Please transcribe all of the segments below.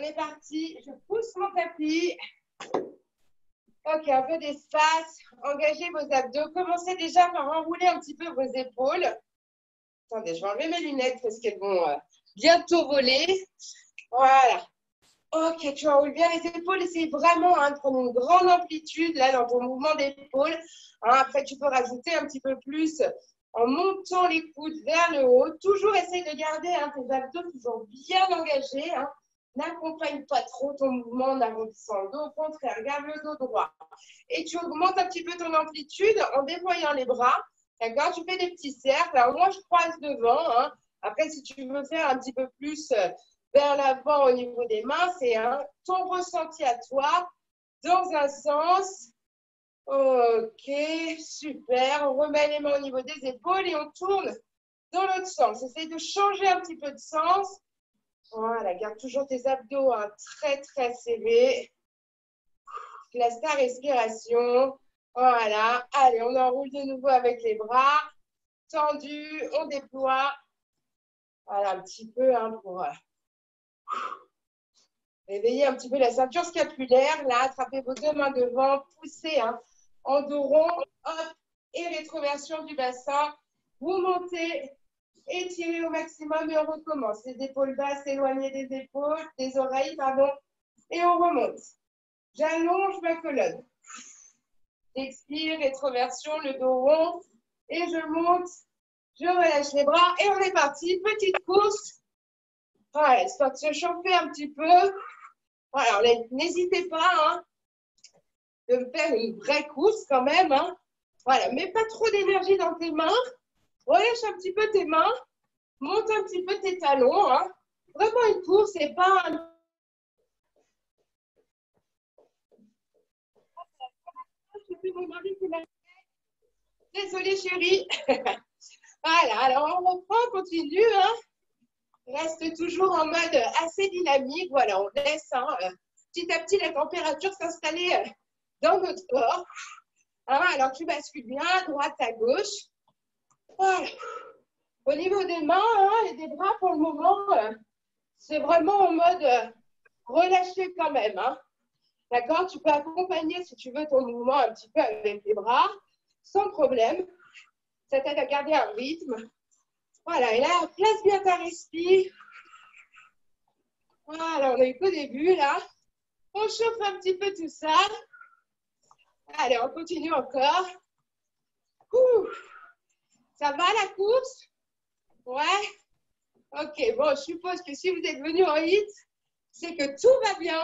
On est parti. Je pousse mon tapis. Ok, un peu d'espace. Engagez vos abdos. Commencez déjà par enrouler un petit peu vos épaules. Attendez, je vais enlever mes lunettes parce qu'elles vont bientôt voler. Voilà. Ok, tu enroules bien les épaules. Essaye vraiment de prendre une grande amplitude là dans ton mouvement d'épaule. Après, tu peux rajouter un petit peu plus en montant les coudes vers le haut. Toujours essaye de garder tes abdos toujours bien engagés. N'accompagne pas trop ton mouvement en arrondissant le dos. Au contraire, garde le dos droit. Et tu augmentes un petit peu ton amplitude en déployant les bras. D'accord? Tu fais des petits cercles. Alors, moi, je croise devant. Après, si tu veux faire un petit peu plus vers l'avant au niveau des mains, c'est ton ressenti à toi dans un sens. Ok, super. On remet les mains au niveau des épaules et on tourne dans l'autre sens. Essaye de changer un petit peu de sens. Voilà, garde toujours tes abdos très, très serrés. Laisse ta respiration. Voilà. Allez, on enroule de nouveau avec les bras tendus. On déploie. Voilà, un petit peu pour réveiller un petit peu la ceinture scapulaire. Là, attrapez vos deux mains devant. Poussez en dos rond. Hop. Et rétroversion du bassin. Vous montez. Étirez au maximum et on recommence. Les épaules basses, éloignées des épaules, des oreilles, pardon. Et on remonte. J'allonge ma colonne. Expire, rétroversion, le dos rond. Et je monte. Je relâche les bras et on est parti. Petite course. Voilà, histoire de se chauffer un petit peu. Voilà, n'hésitez pas de me faire une vraie course quand même. Voilà, mets pas trop d'énergie dans tes mains. Relâche un petit peu tes mains. Monte un petit peu tes talons. Vraiment une course et pas un... Désolée chérie. Voilà, alors on reprend, on continue. Reste toujours en mode assez dynamique. Voilà, on laisse petit à petit la température s'installer dans notre corps. Alors tu bascules bien à droite, à gauche. Voilà. Au niveau des mains et des bras, pour le moment, c'est vraiment en mode relâché quand même. D'accord? Tu peux accompagner, si tu veux, ton mouvement un petit peu avec les bras, sans problème. Ça t'aide à garder un rythme. Voilà, et là, place bien ta respire. Voilà, on a eu qu'au début, là. On chauffe un petit peu tout ça. Allez, on continue encore. Ouh. Ça va, la course? Ouais? Ok, bon, je suppose que si vous êtes venu en hit, c'est que tout va bien.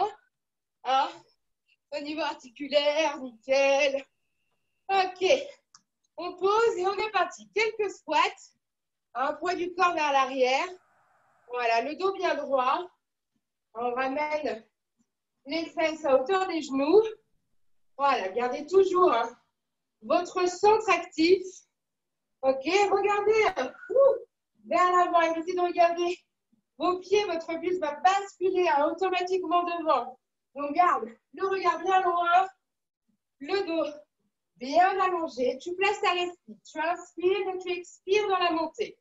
Au niveau articulaire, nickel. Ok, on pose et on est parti. Quelques squats. Poids du corps vers l'arrière. Voilà, le dos bien droit. On ramène les fesses à hauteur des genoux. Voilà, gardez toujours votre centre actif. Ok, regardez vers l'avant. Évitez de regarder vos pieds. Votre buste va basculer automatiquement devant. Donc, garde le regard bien loin. Le dos bien allongé. Tu places ta respiration. Tu inspires et tu expires dans la montée.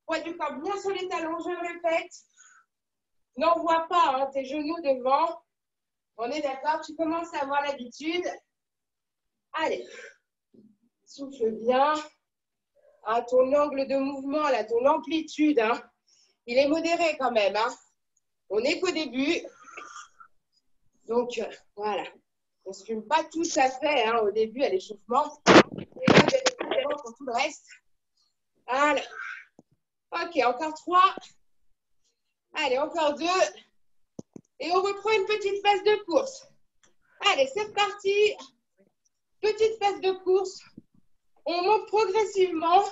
Poids du corps bien sur les talons, je le répète. N'envoie pas tes genoux devant. On est d'accord, tu commences à avoir l'habitude. Allez, souffle bien. Ton angle de mouvement, là, ton amplitude, il est modéré quand même. On n'est qu'au début. Donc, voilà. On ne se fume pas tout à fait au début à l'échauffement. Et là, bien pour tout le reste. Voilà. Ok, encore 3. Allez, encore 2. Et on reprend une petite phase de course. Allez, c'est parti. Petite phase de course. On monte progressivement.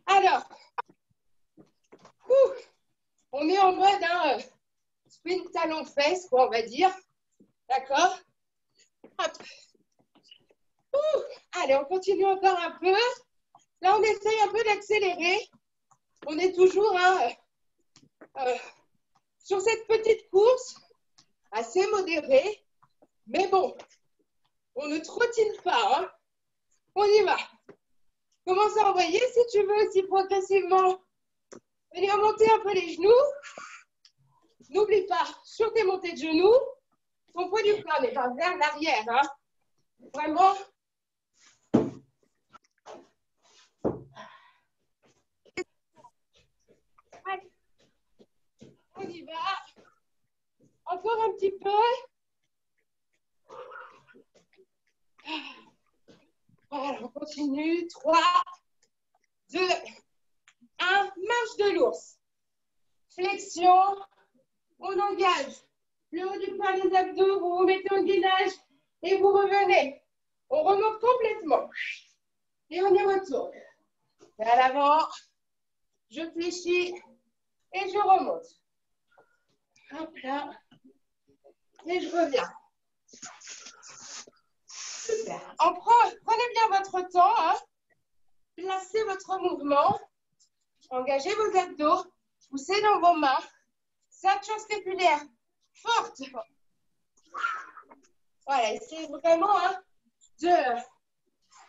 Alors, on est en mode sprint talon-fesse, quoi, on va dire. D'accord? Hop. Allez, on continue encore un peu. Là, on essaye un peu d'accélérer. On est toujours sur cette petite course, assez modérée. Mais bon, on ne trottine pas. On y va. Commence à envoyer si tu veux aussi progressivement. Venir monter un peu les genoux. N'oublie pas, sur tes montées de genoux, ton poids du corps n'est pas vers l'arrière. Hein. Vraiment. Allez. On y va. Encore un petit peu. Voilà, on continue. 3, 2, 1. Marche de l'ours. Flexion. On engage le haut du poids des abdos. Vous vous mettez en gainage et vous revenez. On remonte complètement. Et on y retourne. Vers l'avant. Je fléchis et je remonte. Hop là. Et je reviens. Super. Prenez bien votre temps. Hein. Placez votre mouvement. Engagez vos abdos. Poussez dans vos mains. Ceinture scapulaire forte. Voilà, essayez vraiment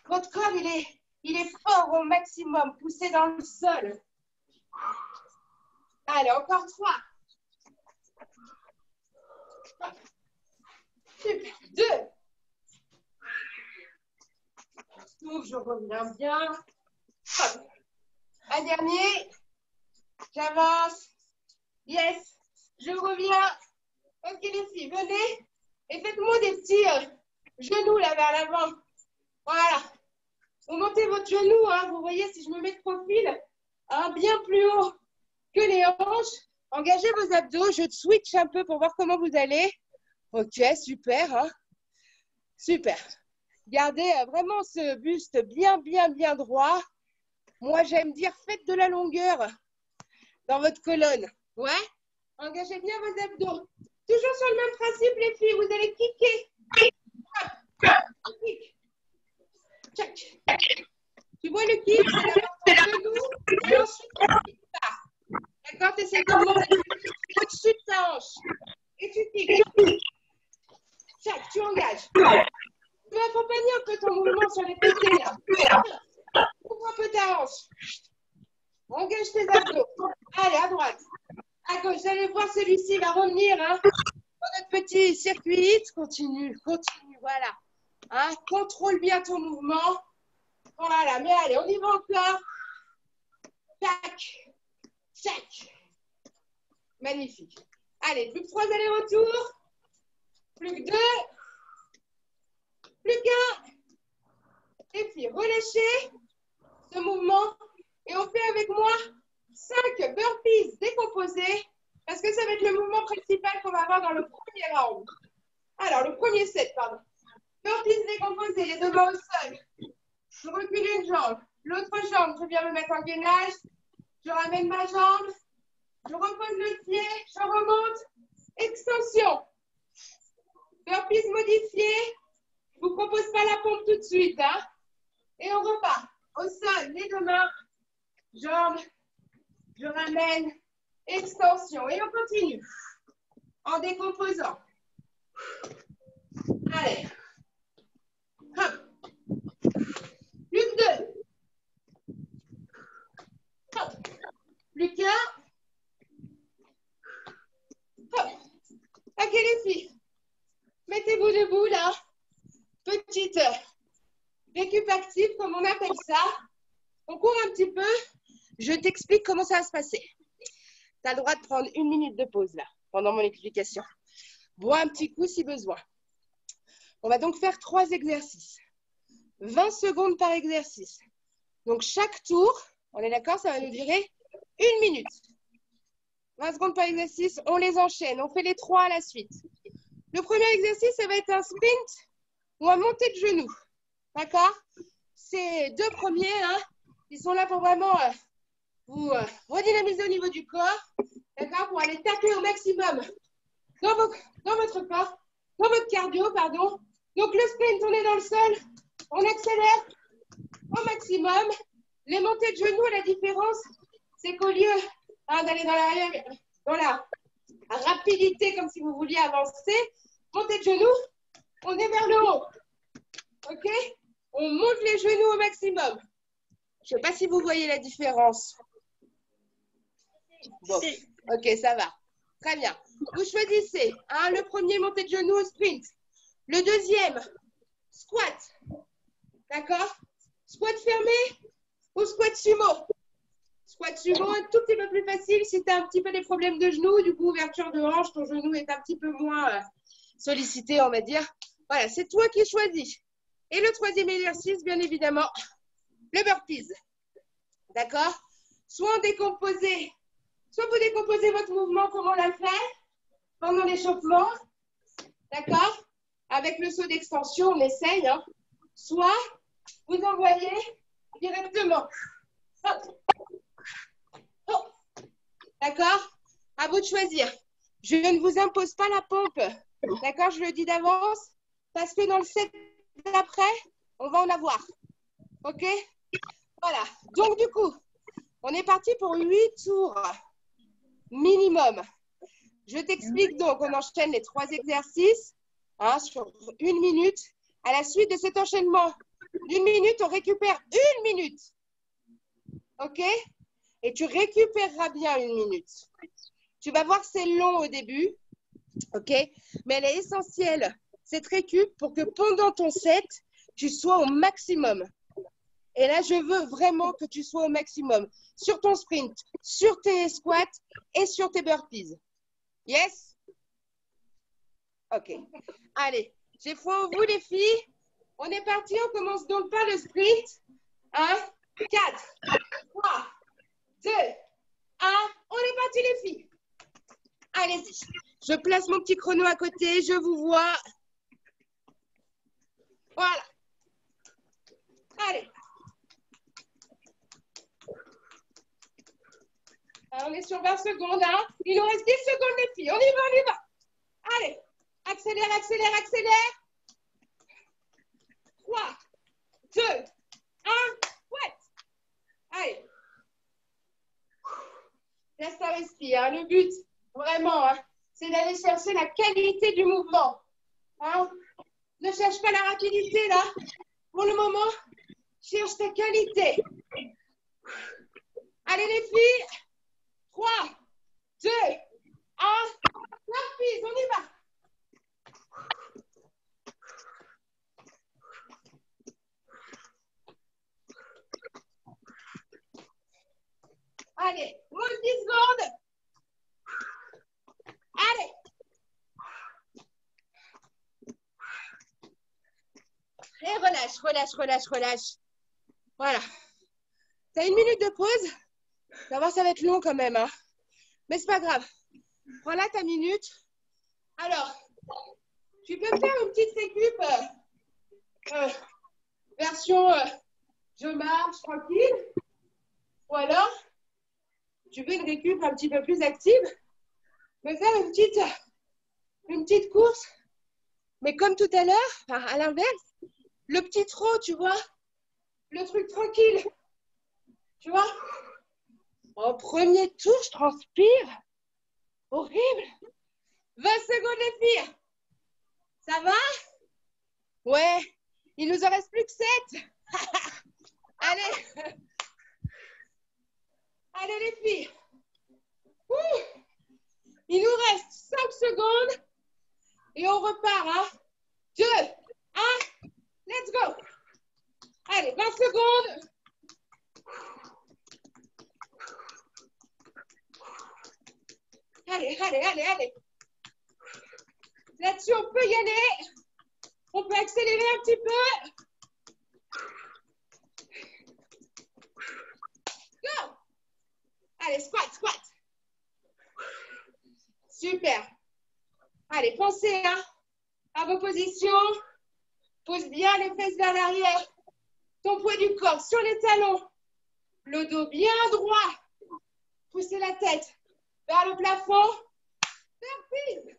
votre corps, il est fort au maximum. Poussez dans le sol. Allez, encore 3. Super. 2. Souffle, je reviens bien. Hop. Un dernier. J'avance. Yes. Je reviens. Ok les filles, venez. Et faites-moi des petits genoux là vers l'avant. Voilà. Vous montez votre genou. Hein. Vous voyez, si je me mets de profil, bien plus haut que les hanches. Engagez vos abdos. Je switch un peu pour voir comment vous allez. Ok, super. Hein. Super. Gardez vraiment ce buste bien droit. Moi, j'aime dire, faites de la longueur dans votre colonne. Ouais. Engagez bien vos abdos. Toujours sur le même principe, les filles. Vous allez kicker. Kick. Tu vois le kick, c'est d'abord ton genou et ensuite tu pars. D'accord? Tu essaies de monter au-dessus de ta hanche. Et tu kicks. Check, tu engages. Tu vas accompagner un peu ton mouvement sur les côtés là. Ouvre un peu ta hanche. Engage tes abdos. Allez, à droite. À gauche. Vous allez voir, celui-ci va revenir. Hein, dans notre petit circuit. Continue. Voilà. Hein, contrôle bien ton mouvement. Voilà. Mais allez, on y va encore. Tac. Tac. Magnifique. Allez, plus que 3 allers-retours. Plus que 2. Plus qu'un. Et puis, relâchez ce mouvement. Et on fait avec moi 5 burpees décomposés. Parce que ça va être le mouvement principal qu'on va avoir dans le premier round. Alors, le premier set, pardon. Burpees décomposés, les 2 mains au sol. Je recule une jambe. L'autre jambe, je viens me mettre en gainage. Je ramène ma jambe. Je repose le pied. Je remonte. Extension. Burpees modifié. Je ne vous propose pas la pompe tout de suite. Hein. Et on repart. Au sol, les 2 mains. Jambes. Je ramène. Extension. Et on continue. En décomposant. Allez. Hop. Plus que 2. Hop. Plus qu'un. Hop. Ok les filles. Mettez-vous debout là. Petite récup active comme on appelle ça. On court un petit peu. Je t'explique comment ça va se passer. Tu as le droit de prendre 1 minute de pause là, pendant mon explication. Bois un petit coup si besoin. On va donc faire 3 exercices. 20 secondes par exercice. Donc chaque tour, on est d'accord, ça va nous durer 1 minute. 20 secondes par exercice, on les enchaîne. On fait les 3 à la suite. Le premier exercice, ça va être un sprint ou un montée de genoux. D'accord? Ces 2 premiers, hein, ils sont là pour vraiment vous redynamiser au niveau du corps. D'accord? Pour aller taper au maximum dans votre corps, dans votre cardio, pardon. Donc le sprint, on est dans le sol, on accélère au maximum. Les montées de genoux, la différence, c'est qu'au lieu d'aller dans la rapidité, comme si vous vouliez avancer, montée de genoux, on est vers le haut. Ok? On monte les genoux au maximum. Je ne sais pas si vous voyez la différence. Bon, ok, ça va. Très bien. vous choisissez. Hein, le premier, montée de genoux au sprint. Le deuxième, squat. D'accord? Squat fermé ou squat sumo? Squat sumo, un tout petit peu plus facile si tu as un petit peu des problèmes de genoux. Du coup, ouverture de hanche, ton genou est un petit peu moins sollicité, on va dire. Voilà, c'est toi qui choisis. Et le troisième exercice, bien évidemment, le burpees. D'accord? Soit vous décomposez votre mouvement comme on l'a fait pendant l'échauffement. D'accord? Avec le saut d'extension, on essaye. Hein. Soit vous envoyez directement. Hop. Hop. D'accord? À vous de choisir. Je ne vous impose pas la pompe. D'accord? Je le dis d'avance. Parce que dans le set d'après, on va en avoir. OK? Voilà. Donc, du coup, on est parti pour 8 tours minimum. Je t'explique donc, on enchaîne les 3 exercices hein, sur 1 minute. À la suite de cet enchaînement d'1 minute, on récupère 1 minute. OK? Et tu récupéreras bien 1 minute. Tu vas voir, c'est long au début. OK? Mais elle est essentielle, cette récup, pour que pendant ton set, tu sois au maximum. Et là, je veux vraiment que tu sois au maximum sur ton sprint, sur tes squats et sur tes burpees. Yes? OK. Allez, j'ai foi en vous les filles. On est parti, on commence donc par le sprint. 1, 4, 3, 2, 1. On est parti les filles. Allez-y. Je place mon petit chrono à côté, je vous vois. Voilà. Allez. Alors, on est sur 20 secondes. Hein. Il nous reste 10 secondes les filles. On y va, on y va. Allez. Accélère, accélère, accélère. 3, 2, 1. Ouais. Allez. Laisse ça respirer. Hein. Le but, vraiment, hein, c'est d'aller chercher la qualité du mouvement. Hein. Ne cherche pas la rapidité, là. Pour le moment, cherche ta qualité. Allez, les filles. 3, 2, 1. Burpees, on y va. Allez, moins de 10 secondes. Allez. Et relâche, relâche, relâche, relâche. Voilà. Tu as 1 minute de pause. Tu vas voir, ça va être long quand même. Hein. Mais c'est pas grave. Voilà ta minute. Alors, tu peux me faire une petite récup version je marche tranquille. Ou alors, tu veux une récup un petit peu plus active. Me faire une petite course. Mais comme tout à l'heure, à l'inverse, le petit trot, tu vois. Le truc tranquille. Tu vois. Au premier tour, je transpire. Horrible. 20 secondes les filles. Ça va? Ouais. Il nous en reste plus que 7. Allez. Allez les filles. Ouh. Il nous reste 5 secondes. Et on repart. Hein. 2, 1. Let's go. Allez, 20 secondes. Allez, allez, allez, allez. Là-dessus, on peut y aller. On peut accélérer un petit peu. Go. Allez, squat, squat. Super. Allez, pensez hein, à vos positions. Pose bien les fesses vers l'arrière. Ton poids du corps sur les talons. Le dos bien droit. Poussez la tête vers le plafond. Burpees.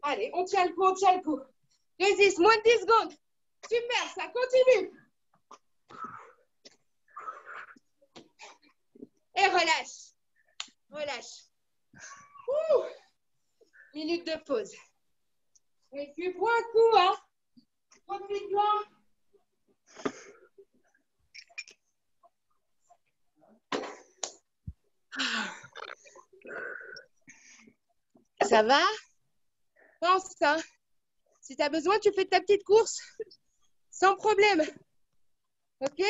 Allez, on tient le coup, on tient le coup. Résiste, moins de 10 secondes. Super, ça continue. Et relâche. Relâche. Ouh. Minute de pause. Récup un coup, hein. Profite-en. Ça va? Pense, hein. Si tu as besoin, tu fais ta petite course sans problème. OK?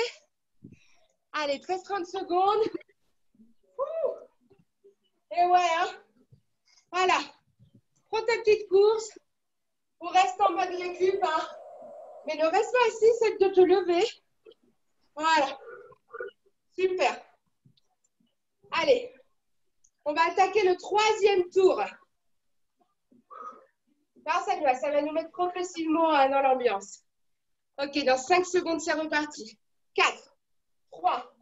Allez, 13-30 secondes. Ouh. Et ouais, hein. Voilà. Prends ta petite course. On reste en mode récup, hein. Mais ne reste pas assis, c'est de te lever. Voilà. Super. Allez. On va attaquer le 3e tour. Alors, ça va nous mettre progressivement dans l'ambiance. OK, dans 5 secondes, c'est reparti. 4, 3,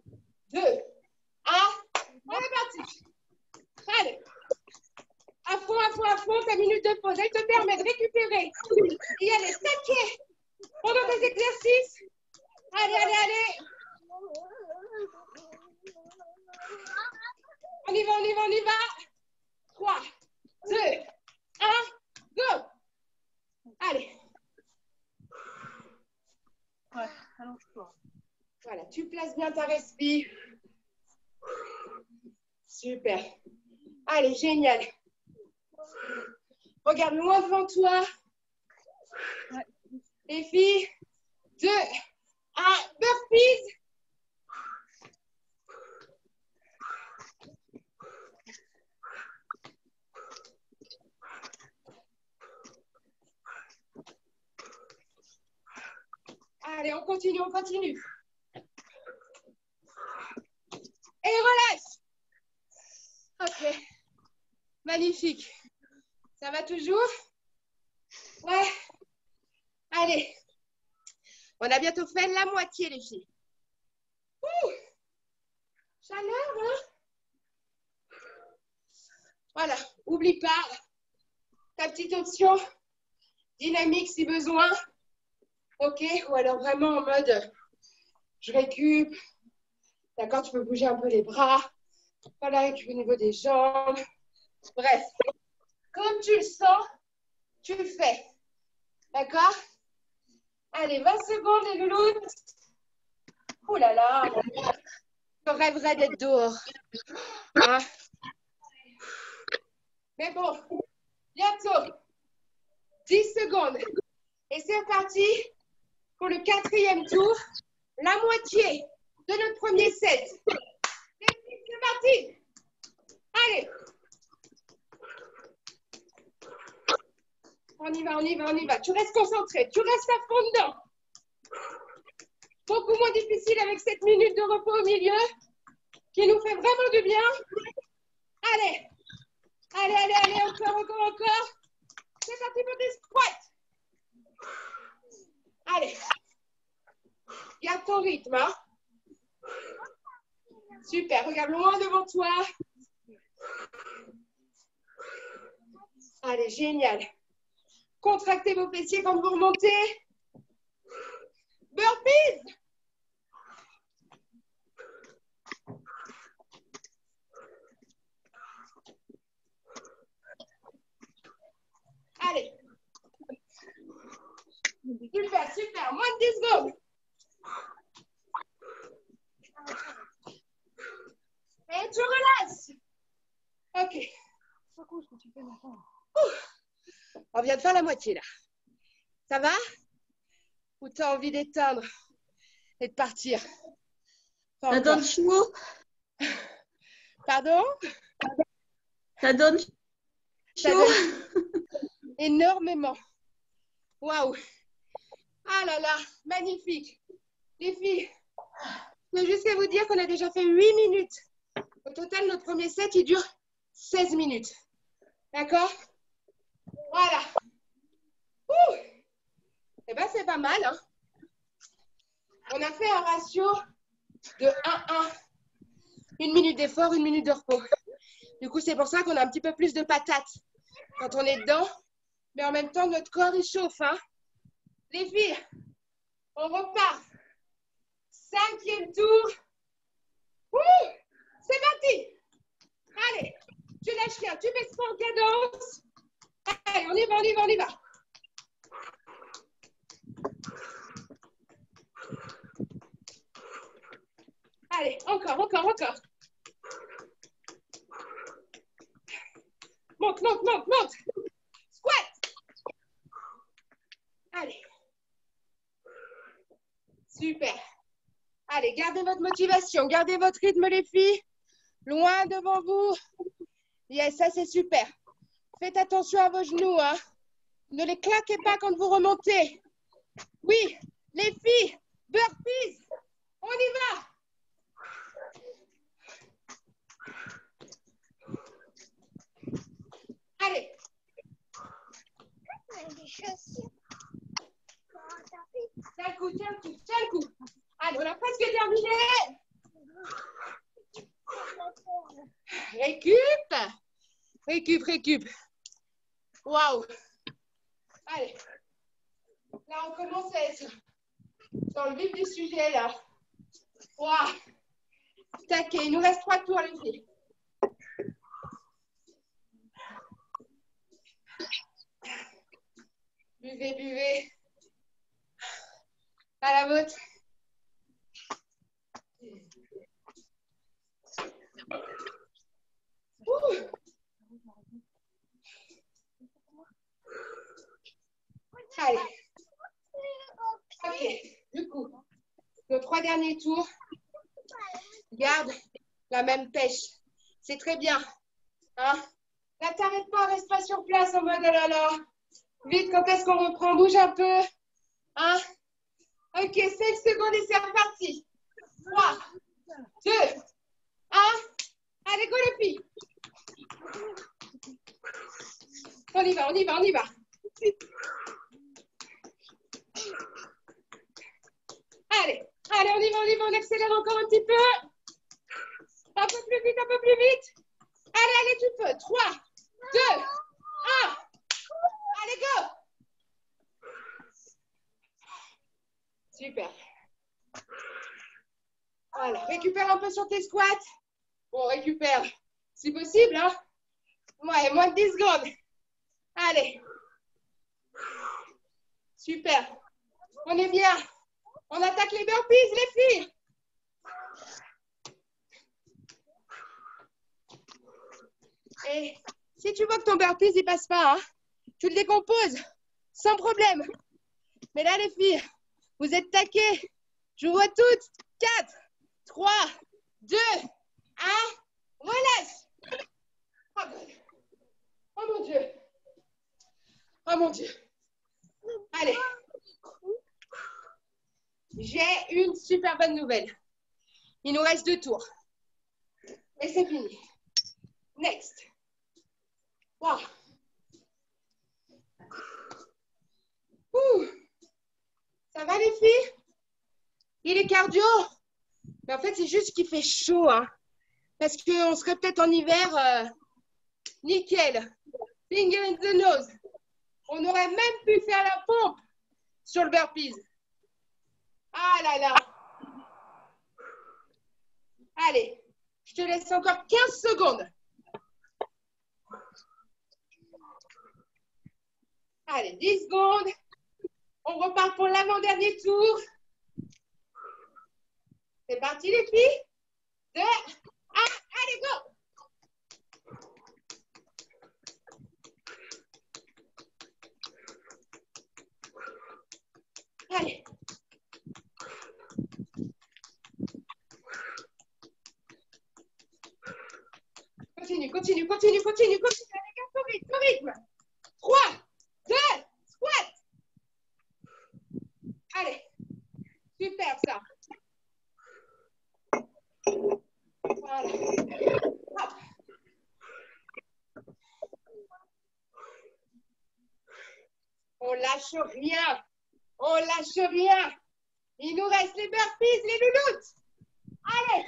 2, 1. On est parti. Allez. À fond, ta minute de pause. Elle te permet de récupérer. Et aller taquer pendant tes exercices. Allez. On y va. 3, 2, 1, go. Allez. Ouais, allonge-toi. Voilà, tu places bien ta respi. Super. Allez, génial. Regarde loin devant toi. Ouais. Les filles. 2, 1, burpees. Allez, on continue. Et relâche. OK. Magnifique. Ça va toujours? Ouais. Allez. On a bientôt fait la moitié, les filles. Ouh. Chaleur, hein? Voilà. Oublie pas ta petite option dynamique si besoin. OK? Ou alors vraiment en mode je récup. D'accord? Tu peux bouger un peu les bras. Voilà, récup au niveau des jambes. Bref. Comme tu le sens, tu le fais. D'accord? Allez, 20 secondes, les loulous. Ouh là là. Je rêverais d'être dehors. Hein? Mais bon, bientôt. 10 secondes. Et c'est reparti pour le 4e tour. La moitié de notre premier set. C'est parti. Allez. On y va. Tu restes concentré. Tu restes à fond dedans. Beaucoup moins difficile avec cette minute de repos au milieu qui nous fait vraiment du bien. Allez. Encore. C'est parti pour des squats. Allez. Garde ton rythme. Hein. Super. Regarde loin devant toi. Allez, génial. Contractez vos fessiers quand vous remontez. Burpees. Allez. Super. Moins de 10 secondes. Et tu relâches. OK. On vient de faire la moitié, là. Ça va? Ou t'as envie d'éteindre et de partir? Ça donne chaud. Pardon? Ça donne chaud. Énormément. Waouh. Ah là là, magnifique. Les filles, je veux juste vous dire qu'on a déjà fait 8 minutes. Au total, notre premier set, il dure 16 minutes. D'accord? Voilà. Ouh. Eh bien, c'est pas mal. Hein? On a fait un ratio de 1-1. 1 minute d'effort, 1 minute de repos. Du coup, c'est pour ça qu'on a un petit peu plus de patates quand on est dedans. Mais en même temps, notre corps, il chauffe. Hein? Les filles, on repart. 5e tour. Ouh, c'est parti. Allez, tu lâches rien. Tu mets ça en cadence. Allez, on y va. Allez, encore. Monte, monte, monte, monte. Squat. Allez. Super. Allez, gardez votre motivation, gardez votre rythme, les filles. Loin devant vous. Yes, ça c'est super. Faites attention à vos genoux, hein. Ne les claquez pas quand vous remontez. Oui, les filles, burpees. On y va. Allez. Tiens le coup, tiens le coup, tiens le coup. Allez, on a presque terminé. Récup. Récup, récup. Waouh. Allez. Là, on commence à être dans le vif du sujet, là. Waouh. Taquet. Il nous reste 3 tours, les filles. Buvez, buvez. À la vôtre. Ouh. Allez. Ok. Du coup, nos 3 derniers tours. Garde la même pêche. C'est très bien. Hein? Là, t'arrêtes pas, reste pas sur place en mode oh là là. Vite, quand est-ce qu'on reprend? Bouge un peu. Hein? Ok, 5 secondes et c'est reparti. 3, 2, 1. Allez, go les filles. On y va, on y va, on y va. Allez, allez, on y va, on accélère encore un petit peu. Un peu plus vite, un peu plus vite. Allez, allez, tu peux. 3, 2, 1. Allez, go. Super. Voilà, récupère un peu sur tes squats. Bon, récupère. Si possible, hein. Ouais, moins de 10 secondes. Allez. Super. On est bien. On attaque les burpees, les filles. Et si tu vois que ton burpees, il passe pas, hein, tu le décomposes sans problème. Mais là, les filles, vous êtes taquées. Je vous vois toutes. 4, 3, 2, 1. Relâche. Oh, oh mon Dieu. Oh mon Dieu. Allez. J'ai une super bonne nouvelle. Il nous reste 2 tours. Et c'est fini. Next. Wow. Ouh. Ça va les filles? Il est cardio? Mais en fait, c'est juste qu'il fait chaud. Hein. Parce qu'on serait peut-être en hiver. Nickel. Finger in the nose. On aurait même pu faire la pompe sur le burpees. Ah là là. Allez, je te laisse encore 15 secondes. Allez, 10 secondes. On repart pour l'avant-dernier tour. C'est parti les filles. 2, 1, allez, go. Allez. Continue, continue, continue, continue, continue. Avec un rythme, rythme. 3, 2, squat. Allez. Super ça. Voilà. Hop. On lâche rien. On lâche rien. Il nous reste les burpees, les louloutes. Allez.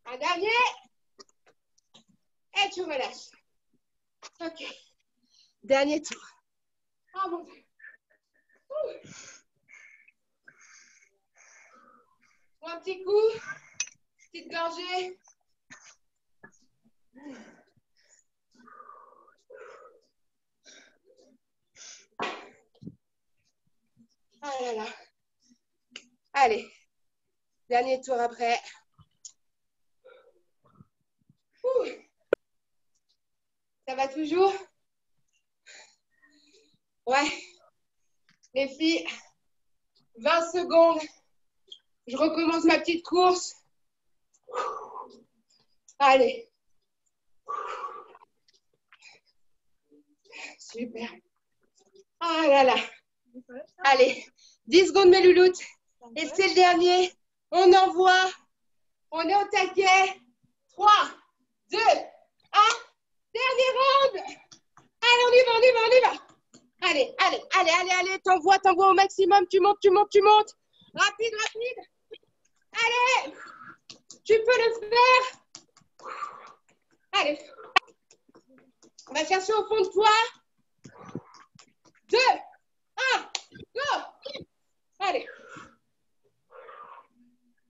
Un dernier. Et tu relâches. Ok. Dernier tour. Oh mon Dieu. Un petit coup. Petite gorgée. Ah là là. Allez, dernier tour après. Ouh. Ça va toujours? Ouais. Les filles, 20 secondes. Je recommence ma petite course. Allez. Super. Ah là là. Allez, 10 secondes mes louloutes. Et c'est le dernier. On envoie. On est au taquet. 3, 2, 1. Dernier round. Allez, on y va, on y va, on y va. Allez, allez, allez, allez, allez. T'envoies au maximum. Tu montes, tu montes, tu montes. Rapide, rapide. Allez. Tu peux le faire. Allez. On va chercher au fond de toi. 2, 1, go. Allez.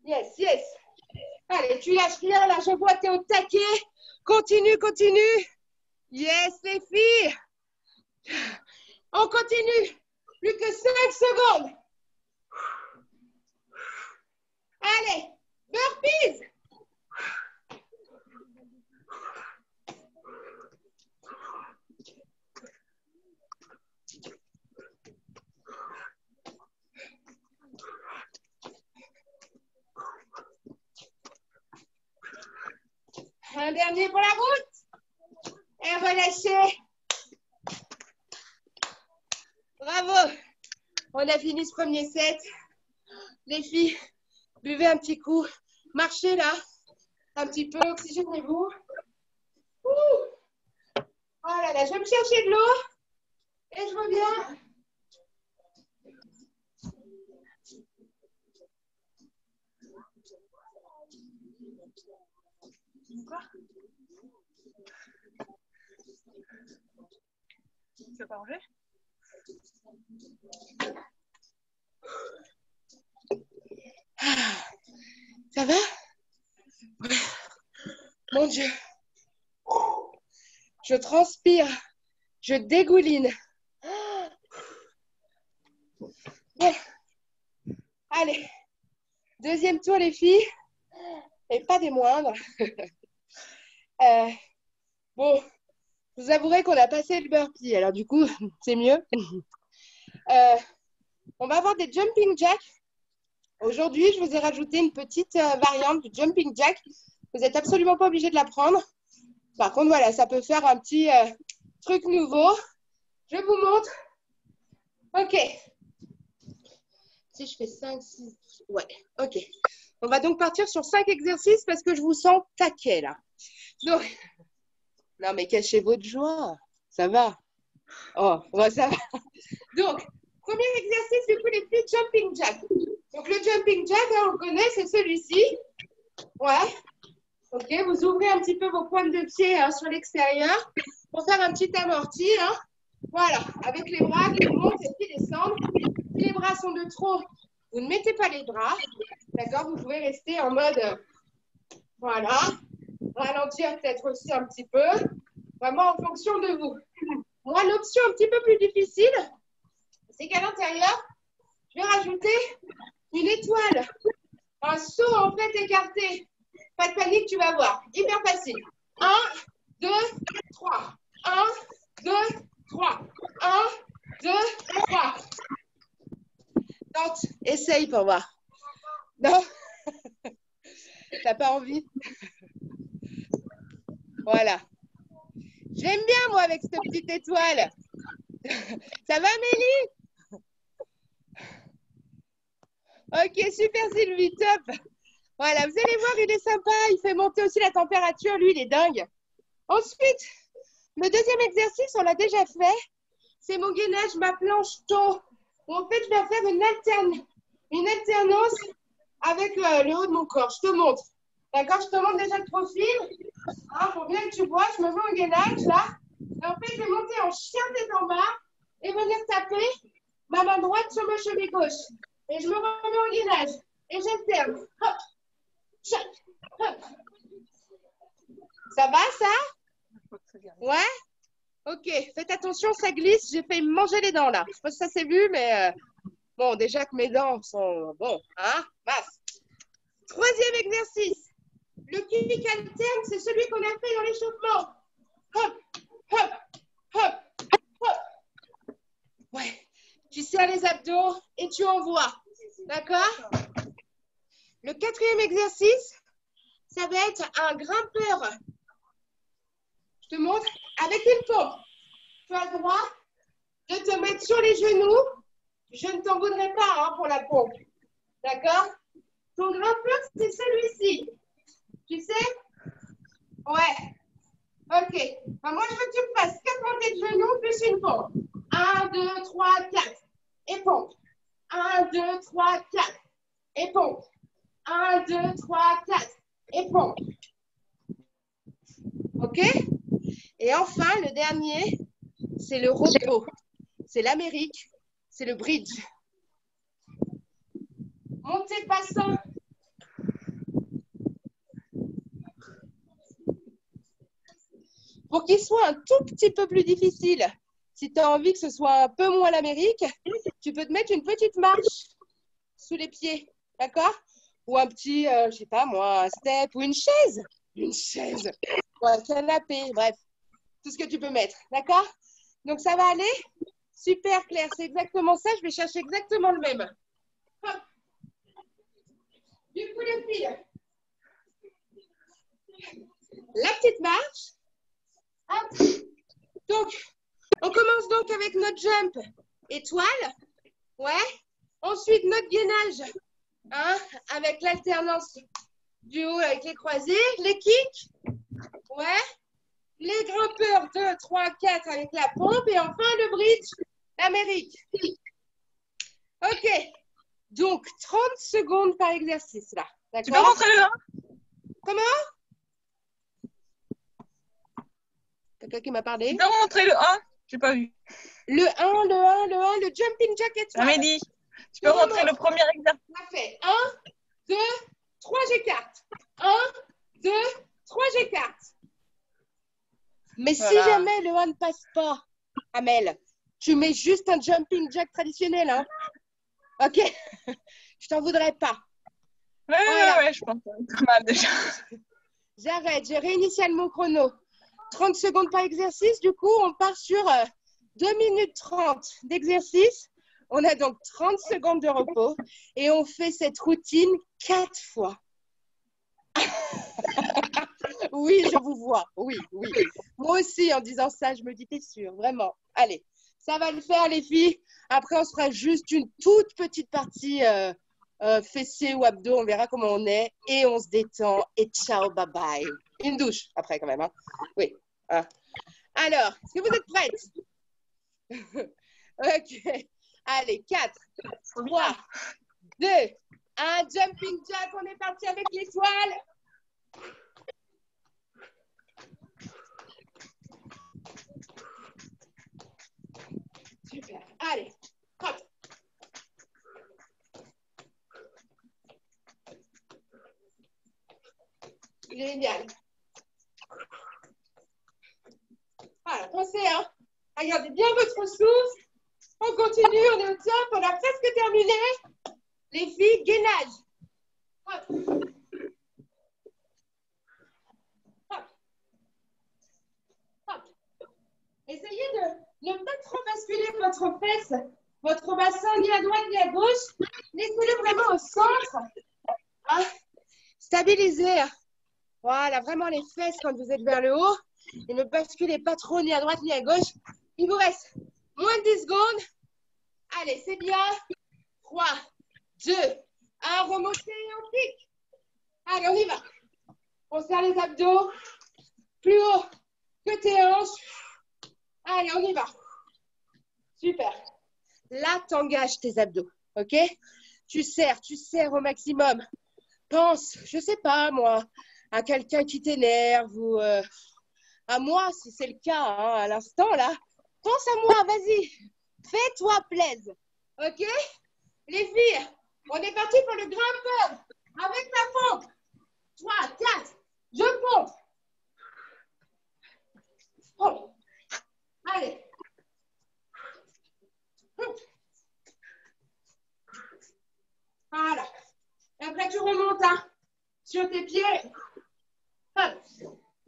Yes, yes. Allez, tu lâches rien là, je vois, t'es au taquet. Continue, continue. Yes, les filles. On continue. Plus que 5 secondes. Allez, burpees. Un dernier pour la route. Et relâchez. Bravo. On a fini ce premier set. Les filles, buvez un petit coup. Marchez là. Un petit peu, oxygénez-vous. Oh là là, je vais me chercher de l'eau. Et je reviens. Quoi? Tu vas pas manger? Ça va? Mon Dieu. Je transpire. Je dégouline. Bon. Allez. Deuxième tour, les filles. Et pas des moindres. Bon, je vous avouerai qu'on a passé le burpee. Alors du coup, c'est mieux. On va avoir des jumping jacks. Aujourd'hui, je vous ai rajouté une petite variante du jumping jack. Vous n'êtes absolument pas obligé de la prendre. Par contre, voilà, ça peut faire un petit truc nouveau. Je vous montre. OK. Si je fais 5, 6, ouais, OK. On va donc partir sur 5 exercices parce que je vous sens taquet là. Donc, non mais cachez votre joie. Ça va. Oh, ouais, ça va. Donc, premier exercice, du coup, les filles, jumping jack. Donc, le jumping jack, hein, on connaît, c'est celui-ci. Ouais. OK, vous ouvrez un petit peu vos pointes de pied hein, sur l'extérieur pour faire un petit amorti. Hein. Voilà, avec les bras qui montent et qui descendent. Si les bras sont de trop, vous ne mettez pas les bras. D'accord, vous pouvez rester en mode, voilà, ralentir peut-être aussi un petit peu. Vraiment en fonction de vous. Moi, l'option un petit peu plus difficile, c'est qu'à l'intérieur, je vais rajouter une étoile. Un saut en fait écarté. Pas de panique, tu vas voir. Hyper facile. 1, 2, 3. 1, 2, 3. 1, 2, 3. Tente, essaye pour voir. Non? T'as pas envie? Voilà. J'aime bien, moi, avec cette petite étoile. Ça va, Mélie? Ok, super, Sylvie, top. Voilà, vous allez voir, il est sympa. Il fait monter aussi la température. Lui, il est dingue. Ensuite, le deuxième exercice, on l'a déjà fait. C'est mon gainage, ma planche tôt. En fait, je vais faire une alternance avec le haut de mon corps. Je te montre. D'accord, je te montre déjà le profil. Hein, pour bien que tu vois, je me mets en gainage là. Et en fait, je vais monter en chien tête en bas et venir taper ma main droite sur ma cheville gauche. Et je me remets en gainage. Et j'alterne. Hop, chac, hop. Ça va, ça? Ouais? Ok, faites attention, ça glisse. J'ai failli me manger les dents là. Je sais pas si ça s'est vu, mais Bon, déjà que mes dents sont, bon, hein, mince. Troisième exercice. Le kick alterne, c'est celui qu'on a fait dans l'échauffement. Hop, hop, hop, hop. Ouais, tu serres les abdos et tu envoies. D'accord? Le quatrième exercice, ça va être un grimpeur. Je te montre avec une pompe. Tu as le droit de te mettre sur les genoux. Je ne t'en voudrais pas hein, pour la pompe. D'accord? Ton grimpeur, c'est celui-ci. Tu sais? Ouais. Ok. Enfin, moi, je veux que tu me fasses 4 montées de genoux plus une pompe. 1, 2, 3, 4. Et pompe. 1, 2, 3, 4. Et pompe. 1, 2, 3, 4. Et pompe. Ok? Et enfin, le dernier, c'est le repos. C'est l'Amérique. C'est le bridge. Montée passant. Pour qu'il soit un tout petit peu plus difficile, si tu as envie que ce soit un peu moins l'Amérique, tu peux te mettre une petite marche sous les pieds, d'accord? Ou un petit, je sais pas moi, un step ou une chaise. Une chaise. Ou un canapé, bref. Tout ce que tu peux mettre, d'accord? Donc, ça va aller? Super, Claire, c'est exactement ça. Je vais chercher exactement le même. Hop. Du coup, les filles, la petite marche. Hop. Donc, on commence donc avec notre jump étoile. Ouais. Ensuite, notre gainage. Hein, avec l'alternance du haut avec les croisés. Les kicks. Ouais. Les grimpeurs 2, 3, 4 avec la pompe. Et enfin, le bridge, l'Amérique. Ok. Donc, 30 secondes par exercice, là. Tu peux montrer le 1? Comment? Quelqu'un qui m'a parlé? Tu peux montrer le 1? J'ai pas vu. Le jumping jack étoile. Amélie, tu peux montrer le premier exercice? On a fait 1, 2, 3, j'écarte. 1, 2, 3, j'écarte. Mais voilà. Si jamais le 1 ne passe pas, Amel, tu mets juste un jumping jack traditionnel, hein? Ok? Je t'en voudrais pas. Ouais, je pense que c'est pas mal déjà. J'arrête, je réinitiale mon chrono. 30 secondes par exercice, du coup, on part sur 2 minutes 30 d'exercice. On a donc 30 secondes de repos et on fait cette routine 4 fois. Oui, je vous vois. Oui. Moi aussi, en disant ça, je me dis, t'es sûre, vraiment. Allez, ça va le faire, les filles. Après, on se fera juste une toute petite partie fessiers ou abdos. On verra comment on est. Et on se détend. Et ciao, bye bye. Une douche après, quand même. Hein. Oui. Ah. Alors, est-ce que vous êtes prêtes? Ok. Allez, 4, 3, 2, 1. Jumping jack. On est parti avec l'étoile. Super. Allez, hop. Génial. Voilà, pensez, hein. Regardez bien votre souffle. On continue, on est au top. On a presque terminé. Les filles, gainage. Hop. Hop. Hop. Essayez de ne pas trop basculer votre fesse, votre bassin, ni à droite ni à gauche. Laissez-le vraiment au centre. Hein. Stabilisez. Voilà, vraiment les fesses quand vous êtes vers le haut. Et ne basculez pas trop ni à droite ni à gauche. Il vous reste moins de 10 secondes. Allez, c'est bien. 3, 2, 1. Remontez et on pique. Allez, on y va. On serre les abdos. Plus haut que tes hanches. Allez, on y va. Super. Là, t'engages tes abdos. OK? Tu serres au maximum. Pense, je sais pas moi, à quelqu'un qui t'énerve ou à moi, si c'est le cas, hein, à l'instant là. Pense à moi, vas-y. Fais-toi plaisir. OK? Les filles, on est parti pour le grimpeur. Avec la pompe. 3, 4, je pompe. Pompe. Allez.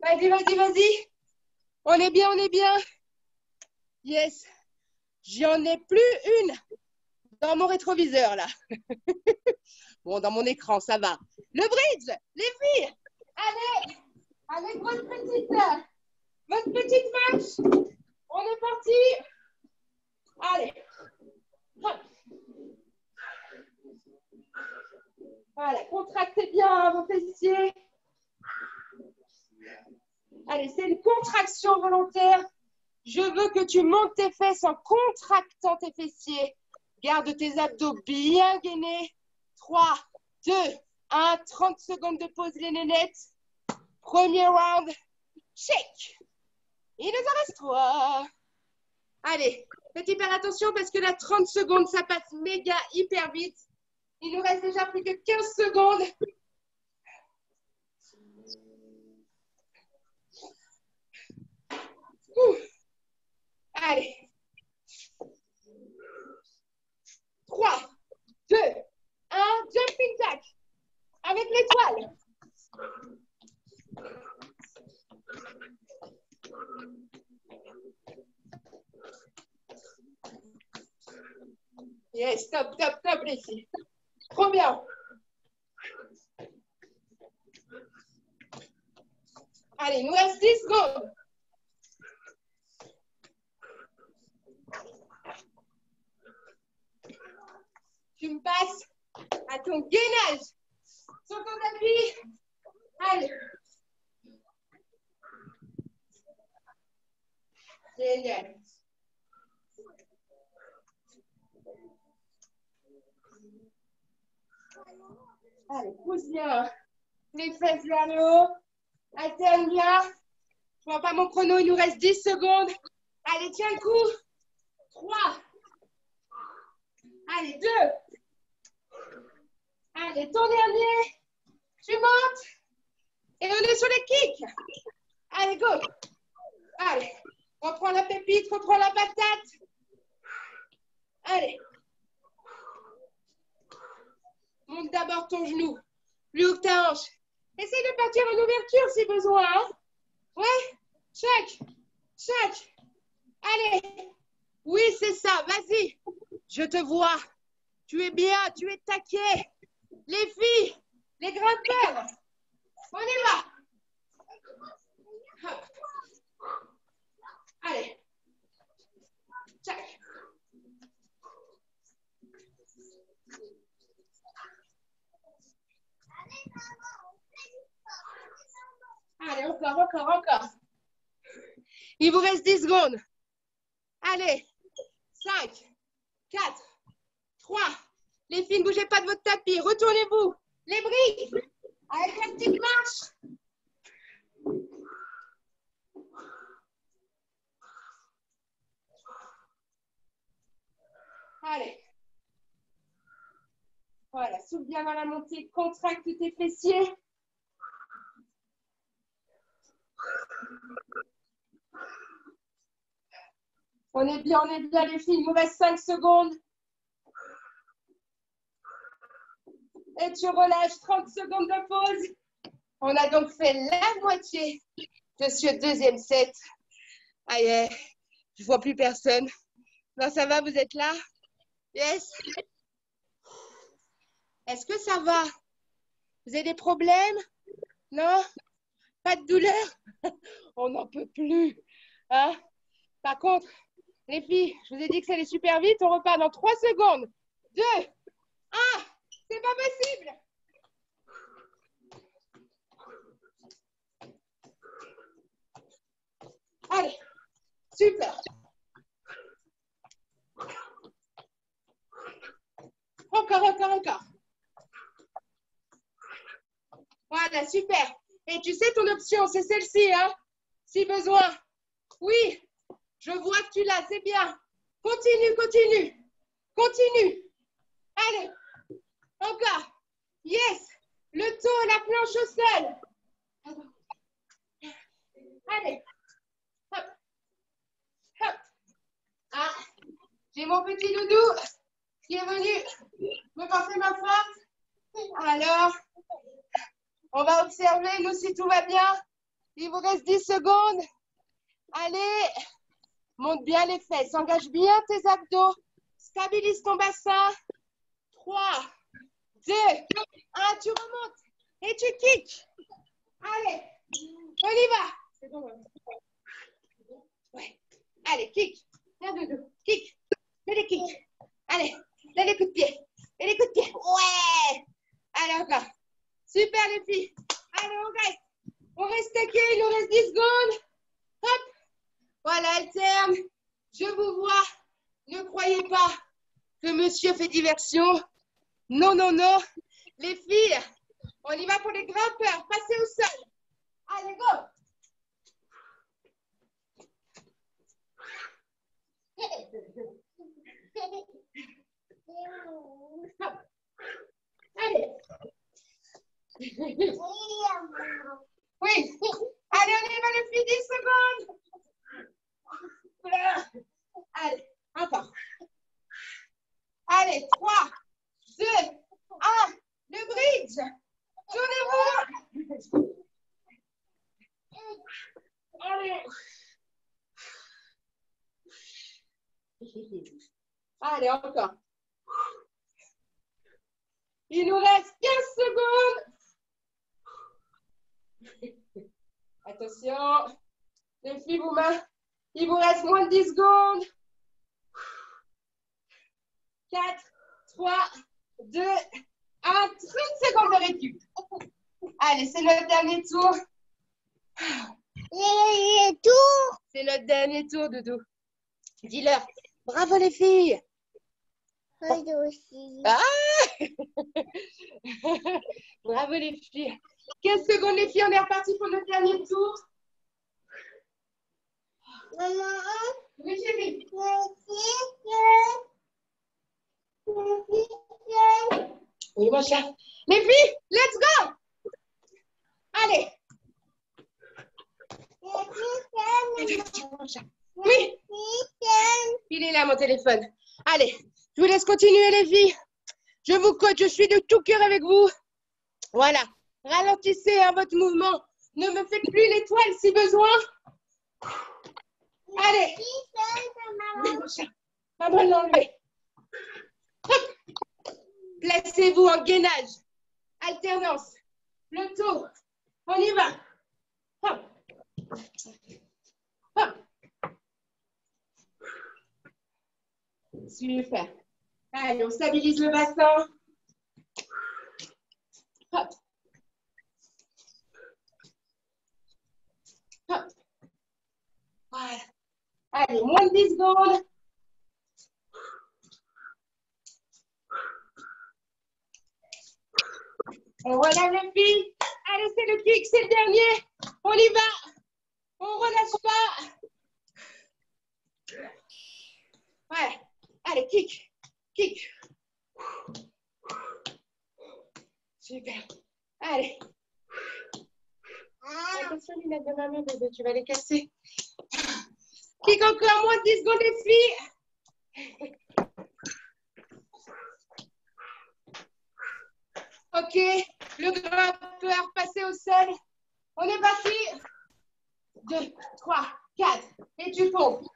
Vas-y, vas-y, vas-y. On est bien, on est bien. Yes. J'en ai plus une dans mon rétroviseur, là. Bon, dans mon écran, ça va. Le bridge, les filles. Allez, avec votre petite marche. On est parti. Allez. Hop. Voilà, contractez bien vos fessiers. Allez, c'est une contraction volontaire. Je veux que tu montes tes fesses en contractant tes fessiers. Garde tes abdos bien gainés. 3, 2, 1. 30 secondes de pause, les nénettes. Premier round. Shake. Il nous en reste 3. Allez, faites hyper attention parce que là, 30 secondes, ça passe méga, hyper vite. Il nous reste déjà plus que 15 secondes. Allez. 3, 2, 1. Jumping jack. Avec l'étoile. Yes, top, top, top, les filles. Trop bien. Allez, il nous reste 10 secondes. Tu me passes à ton gainage sur ton tapis. Allez. Génial. Allez, pousse bien les fesses vers le haut. Alterne bien. Je vois pas mon chrono, il nous reste 10 secondes. Allez, tiens le coup. 3. Allez, 2. Allez, ton dernier. Tu montes. Et on est sur les kicks. Allez, go. Allez, reprends la pépite, reprends la patate. Allez. Monte d'abord ton genou. Plus haut que ta hanche. Essaye de partir en ouverture si besoin. Hein? Ouais. Check. Check. Allez. Oui, c'est ça. Vas-y. Je te vois. Tu es bien. Tu es taquet. Les filles. Les grimpeurs. On y va. Hop. Allez. Check. Allez, encore. Il vous reste 10 secondes. Allez. 5, 4, 3. Les filles, ne bougez pas de votre tapis. Retournez-vous. Les briques. Avec la petite marche. Allez. Voilà, souffle bien dans la montée. Contracte tes fessiers. On est bien les filles. Il nous reste 5 secondes. Et tu relâches 30 secondes de pause. On a donc fait la moitié de ce deuxième set. Aïe, je vois plus personne. Non, ça va, vous êtes là? Yes. Est-ce que ça va? Vous avez des problèmes? Non? Pas de douleur? On n'en peut plus. Hein? Par contre, les filles, je vous ai dit que ça allait super vite. On repart dans 3 secondes. 2, 1. C'est pas possible. Allez, super. Encore. Voilà, super. Et tu sais, ton option, c'est celle-ci, hein? Si besoin. Oui, je vois que tu l'as, c'est bien. Continue. Allez, encore. Yes. Le dos, la planche au sol. Allez. Hop. Ah, j'ai mon petit doudou qui est venu me porter ma force. Alors, on va observer, nous, si tout va bien. Il vous reste 10 secondes. Allez. Monte bien les fesses. Engage bien tes abdos. Stabilise ton bassin. 3, 2, 1. Tu remontes. Et tu kicks. Allez. On y va. C'est bon. Ouais. Allez, kick. Viens, Doudou. Kick. Fais des kicks. Allez. Fais les coups de pied. Et les coups de pied. Ouais. Allez, encore. Super, les filles. Allez, on reste. On reste taqué. Il nous reste 10 secondes. Hop. Voilà, alterne. Je vous vois. Ne croyez pas que monsieur fait diversion. Non, non, non. Les filles, on y va pour les grimpeurs. Passez au sol. Allez, go. Allez. Oui. Allez, on y va les filles, 10 secondes. Allez, encore. Allez, 3, 2, 1. Le bridge. Tournez-vous. Allez. Allez, encore. Il nous reste 15 secondes. Attention. Les filles, vos mains. Il vous reste moins de 10 secondes. 4, 3, 2, 1. 30 secondes de récup. Allez, c'est notre dernier tour. C'est notre dernier tour, Doudou. Dis-leur. Bravo, les filles. Ah. Bravo, les filles. 15 secondes, les filles. On est reparti pour notre dernier tour. Maman. Oui, chérie. Oui, mon chat. Les filles, let's go. Allez. Oui. Il est là, mon téléphone. Allez, je vous laisse continuer, les filles. Je vous coach, je suis de tout cœur avec vous. Voilà. Ralentissez votre mouvement. Ne me faites plus l'étoile si besoin. Allez. Oui, mon chat. Maman l'a enlevé. Placez-vous en gainage. Alternance. Le tour. On y va. Hop. Hop. Super. Allez, on stabilise le bassin. Hop. Hop. Voilà. Allez, moins de 10 secondes. On relève les filles. Allez, c'est le kick, c'est le dernier. On y va. On relâche pas. Ouais. Allez, kick. Kick. Super. Allez. Attention, lunettes de maman, bébé, tu vas les casser. Kick encore, moins de 10 secondes, les filles. Ok, le grimpeur, passez au sol. On est parti. 2, 3, 4. Et tu pompes.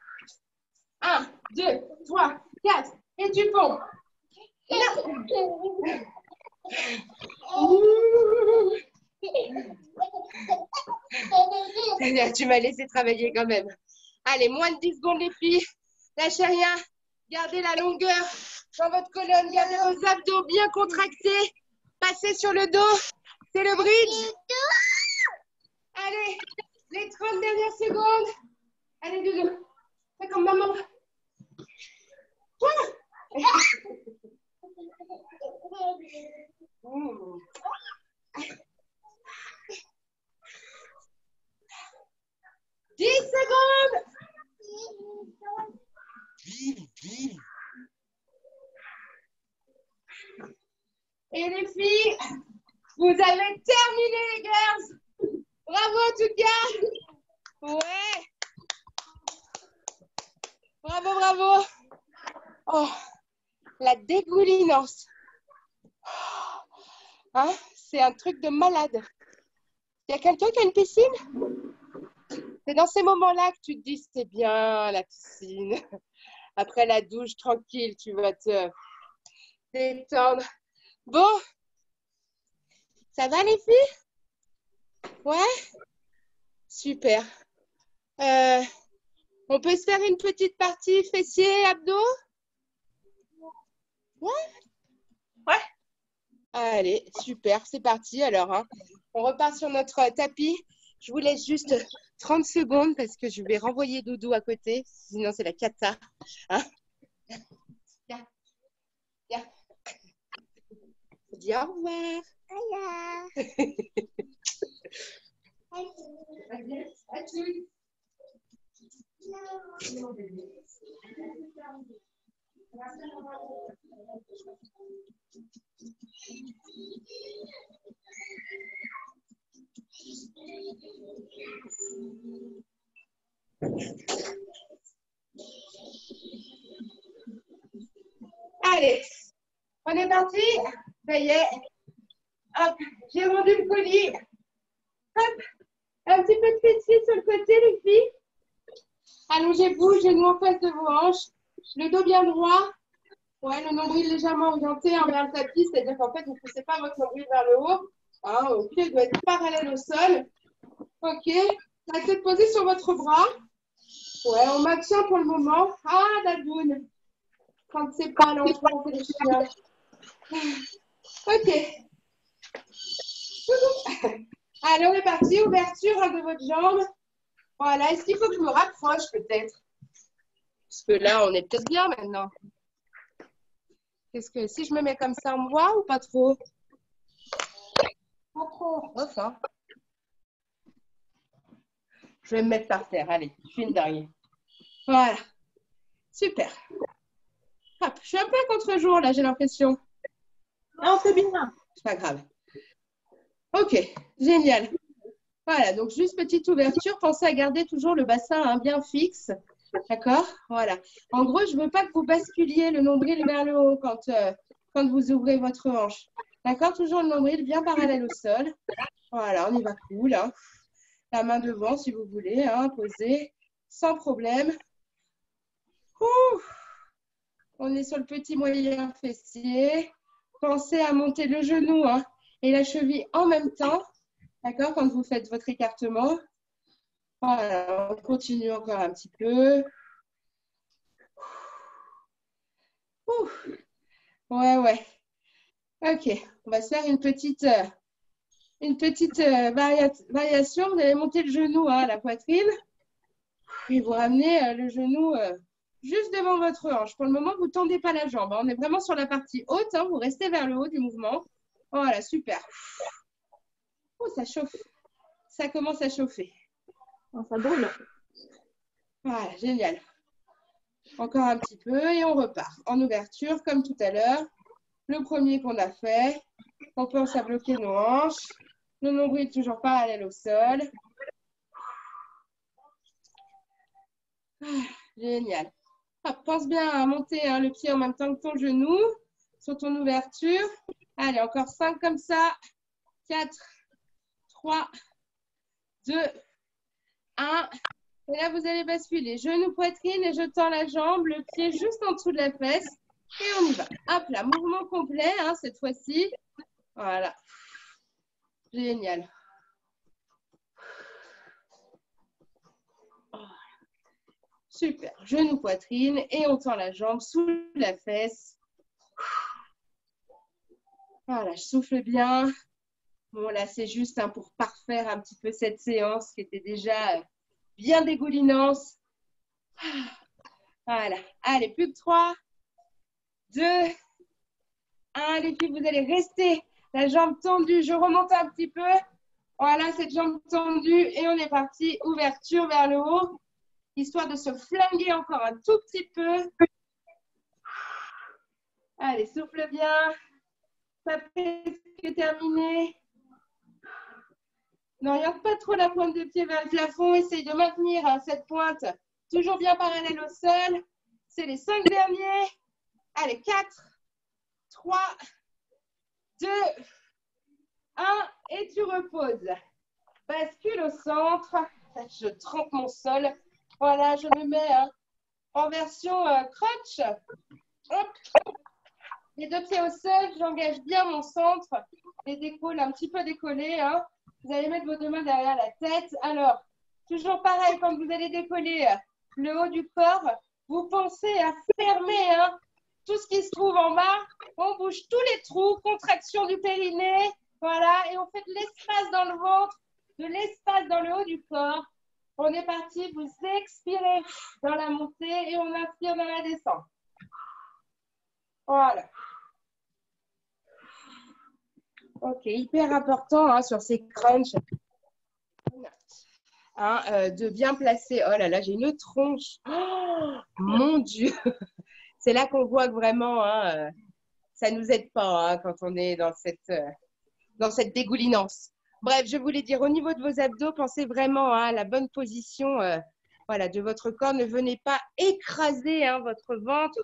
1, 2, 3, 4. Et tu pompes. Tu m'as laissé travailler quand même. Allez, moins de 10 secondes, les filles. Lâchez rien. Gardez la longueur dans votre colonne. Gardez vos abdos bien contractés. Passez sur le dos. C'est le bridge. Allez, les 30 dernières secondes. Allez, Doudou. Fais comme maman. Secondes. Et les filles, vous avez terminé, les girls. Bravo en tout cas. Ouais. Bravo, bravo. Oh, la dégoulinance. Hein, c'est un truc de malade. Il y a quelqu'un qui a une piscine? C'est dans ces moments-là que tu te dis, c'est bien la piscine. Après la douche, tranquille, tu vas te détendre. Bon, ça va les filles? Ouais? Super. On peut se faire une petite partie fessiers, abdos? Ouais? Ouais. Allez, super, c'est parti alors. Hein. On repart sur notre tapis. Je vous laisse juste 30 secondes parce que je vais renvoyer Doudou à côté. Sinon, c'est la cata. Hein? Viens, viens. Dis au revoir. À tous. Allez, on est parti. Ça y est. Hop, j'ai rendu le colis. Hop, un petit peu de fessier sur le côté, les filles. Allongez-vous, genoux en face de vos hanches. Le dos bien droit. Ouais, le nombril légèrement orienté vers le tapis, c'est-à-dire qu'en fait, vous ne poussez pas votre nombril vers le haut. Hein, au pied doit être parallèle au sol. Ok, la tête posée sur votre bras. Ouais, on maintient pour le moment. Ah, Dadoun. Quand c'est pas l'enfant, c'est le chien. Ok. Allez, on est parti. Ouverture de votre jambe. Voilà. Est-ce qu'il faut que je me rapproche peut-être? Parce que là, on est peut-être bien maintenant. Qu'est-ce que si je me mets comme ça, on me voit ou pas trop? Pas trop. Enfin. Je vais me mettre par terre. Allez, je suis une dernière. Voilà. Super. Hop, je suis un peu à contre-jour là, j'ai l'impression. Non, c'est bien. C'est pas grave. Ok, génial. Voilà, donc juste petite ouverture. Pensez à garder toujours le bassin bien fixe. D'accord? Voilà. En gros, je ne veux pas que vous basculiez le nombril vers le haut quand vous ouvrez votre hanche. D'accord? Toujours le nombril bien parallèle au sol. Voilà, on y va cool. Hein. La main devant, si vous voulez, hein, posée, sans problème. Ouh. On est sur le petit moyen fessier. Pensez à monter le genou hein, et la cheville en même temps. D'accord? Quand vous faites votre écartement. Voilà, on continue encore un petit peu. Ouh. Ouais, ouais. Ok, on va se faire une petite variation. Vous allez monter le genou à la poitrine. Puis vous ramenez le genou juste devant votre hanche. Pour le moment, vous ne tendez pas la jambe. Hein. On est vraiment sur la partie haute. Hein. Vous restez vers le haut du mouvement. Voilà, super. Oh, ça chauffe. Ça commence à chauffer. Oh, ça brûle. Voilà, génial. Encore un petit peu et on repart. En ouverture, comme tout à l'heure. Le premier qu'on a fait. On pense à bloquer nos hanches. Le nombril toujours parallèle au sol. Ah, génial. Hop, pense bien à monter le pied en même temps que ton genou sur ton ouverture. Allez, encore 5 comme ça. 4, 3, 2, 1. Et là, vous allez basculer. Genou, poitrine et je tends la jambe, le pied juste en dessous de la fesse. Et on y va. Hop là, mouvement complet cette fois-ci. Voilà. Génial. Super. Genou, poitrine et on tend la jambe sous la fesse. Voilà, je souffle bien. Bon, là, c'est juste pour parfaire un petit peu cette séance qui était déjà bien dégoulinante. Voilà. Allez, plus que 3, 2, 1. Les filles, vous allez rester la jambe tendue. Je remonte un petit peu. Voilà, cette jambe tendue. Et on est parti. Ouverture vers le haut. Histoire de se flinguer encore un tout petit peu. Allez, souffle bien. Ça presque terminé. N'oriente pas trop la pointe de pied vers le plafond. Essaye de maintenir cette pointe toujours bien parallèle au sol. C'est les 5 derniers. Allez, 4, 3, 2, 1. Et tu reposes. Bascule au centre. Je trempe mon sol. Voilà, je me mets en version crunch. Hop. Les deux pieds au sol, j'engage bien mon centre. Les épaules un petit peu décollées. Hein. Vous allez mettre vos deux mains derrière la tête. Alors, toujours pareil, quand vous allez décoller le haut du corps, vous pensez à fermer tout ce qui se trouve en bas. On bouge tous les trous, contraction du périnée. Voilà, et on fait de l'espace dans le ventre, de l'espace dans le haut du corps. On est parti, vous expirez dans la montée et on inspire dans la descente. Voilà. Ok, hyper important sur ces crunchs. De bien placer. Oh là là, j'ai une tronche. Oh, mon Dieu. C'est là qu'on voit que vraiment, ça ne nous aide pas quand on est dans cette dégoulinance. Bref, je voulais dire, au niveau de vos abdos, pensez vraiment à la bonne position de votre corps. Ne venez pas écraser votre ventre,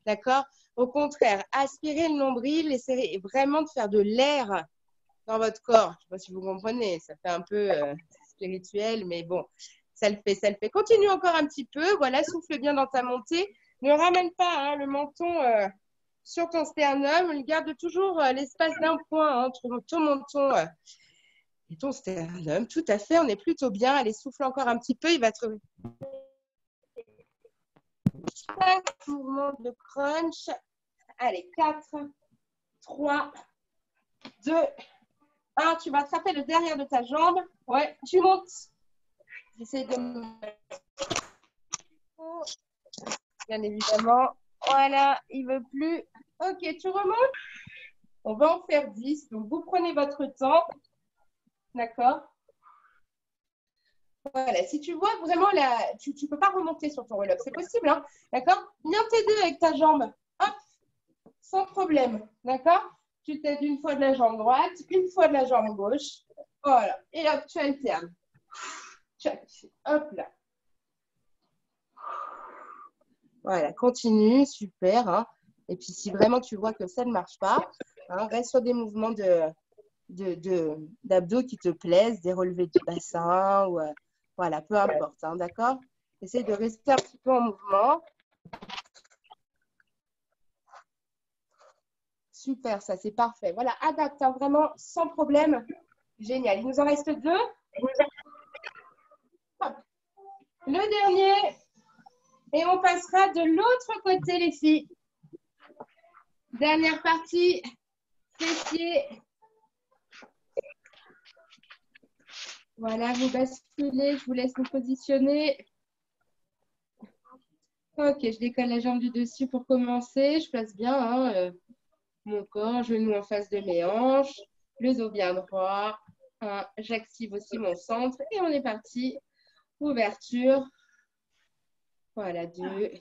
d'accord? Au contraire, aspirez le nombril, essayez vraiment de faire de l'air dans votre corps. Je ne sais pas si vous comprenez, ça fait un peu spirituel, mais bon, ça le fait, ça le fait. Continue encore un petit peu, voilà, souffle bien dans ta montée. Ne ramène pas le menton sur ton sternum, garde toujours l'espace d'un point entre ton menton et ton sternum. Tout à fait, on est plutôt bien. Allez, souffle encore un petit peu, il va te... 5 mouvements de crunch. Allez, 4, 3, 2, 1. Tu vas attraper le derrière de ta jambe. Ouais, tu montes. J'essaie de... Bien évidemment. Voilà, il ne veut plus. Ok, tu remontes. On va en faire 10. Donc, vous prenez votre temps. D'accord? Voilà, si tu vois vraiment, tu ne peux pas remonter sur ton roll-up. C'est possible, hein? D'accord? Viens t'aider avec ta jambe. Hop, sans problème. D'accord? Tu t'aides une fois de la jambe droite, une fois de la jambe gauche. Voilà. Et hop, tu alternes. Hop là. Voilà, continue, super. Et puis, si vraiment tu vois que ça ne marche pas, reste sur des mouvements d'abdos qui te plaisent, des relevés du bassin, ou voilà, peu importe, d'accord? Essaye de rester un petit peu en mouvement. Super, ça, c'est parfait. Voilà, adapte, vraiment, sans problème. Génial. Il nous en reste 2. Hop. Le dernier. Et on passera de l'autre côté, les filles. Dernière partie, fessiers. Voilà, vous basculez, je vous laisse vous positionner. Ok, je décolle la jambe du dessus pour commencer. Je place bien mon corps, genou en face de mes hanches, le dos bien droit. J'active aussi mon centre et on est parti. Ouverture. Voilà, 2.